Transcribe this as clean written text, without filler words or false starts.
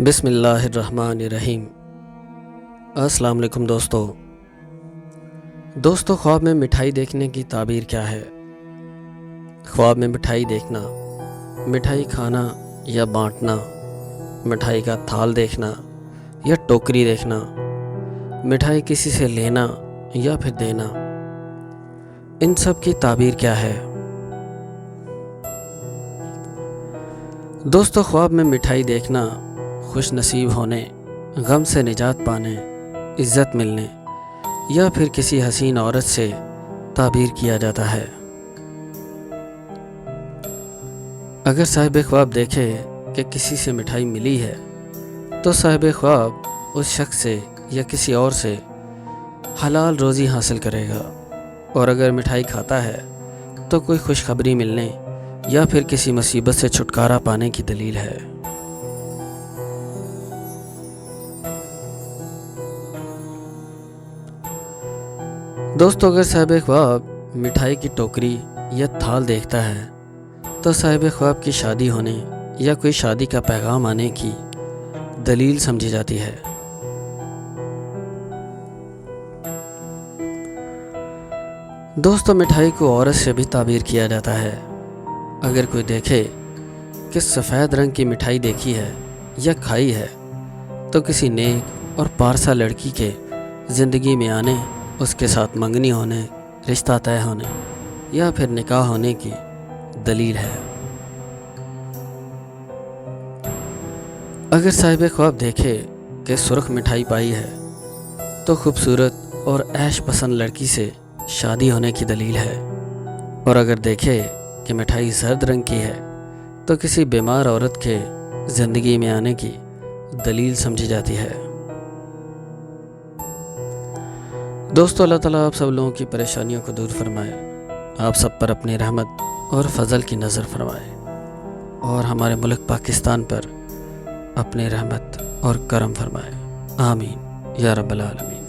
بسم اللہ الرحمن الرحیم۔ السلام علیکم دوستو، خواب میں مٹھائی دیکھنے کی تعبیر کیا ہے؟ خواب میں مٹھائی دیکھنا، مٹھائی کھانا یا بانٹنا، مٹھائی کا تھال دیکھنا یا ٹوکری دیکھنا، مٹھائی کسی سے لینا یا پھر دینا، ان سب کی تعبیر کیا ہے؟ دوستو، خواب میں مٹھائی دیکھنا خوش نصیب ہونے، غم سے نجات پانے، عزت ملنے یا پھر کسی حسین عورت سے تعبیر کیا جاتا ہے۔ اگر صاحب خواب دیکھے کہ کسی سے مٹھائی ملی ہے تو صاحب خواب اس شخص سے یا کسی اور سے حلال روزی حاصل کرے گا، اور اگر مٹھائی کھاتا ہے تو کوئی خوشخبری ملنے یا پھر کسی مصیبت سے چھٹکارا پانے کی دلیل ہے۔ دوستو، اگر صاحب خواب مٹھائی کی ٹوکری یا تھال دیکھتا ہے تو صاحب خواب کی شادی ہونے یا کوئی شادی کا پیغام آنے کی دلیل سمجھی جاتی ہے۔ دوستو، مٹھائی کو عورت سے بھی تعبیر کیا جاتا ہے۔ اگر کوئی دیکھے کہ سفید رنگ کی مٹھائی دیکھی ہے یا کھائی ہے تو کسی نیک اور پارسا لڑکی کے زندگی میں آنے، اس کے ساتھ منگنی ہونے، رشتہ طے ہونے یا پھر نکاح ہونے کی دلیل ہے۔ اگر صاحب خواب دیکھے کہ سرخ مٹھائی پائی ہے تو خوبصورت اور عیش پسند لڑکی سے شادی ہونے کی دلیل ہے، اور اگر دیکھے کہ مٹھائی زرد رنگ کی ہے تو کسی بیمار عورت کے زندگی میں آنے کی دلیل سمجھی جاتی ہے۔ دوستو، اللہ تعالیٰ آپ سب لوگوں کی پریشانیوں کو دور فرمائے، آپ سب پر اپنی رحمت اور فضل کی نظر فرمائے، اور ہمارے ملک پاکستان پر اپنی رحمت اور کرم فرمائے، آمین یا رب العالمین۔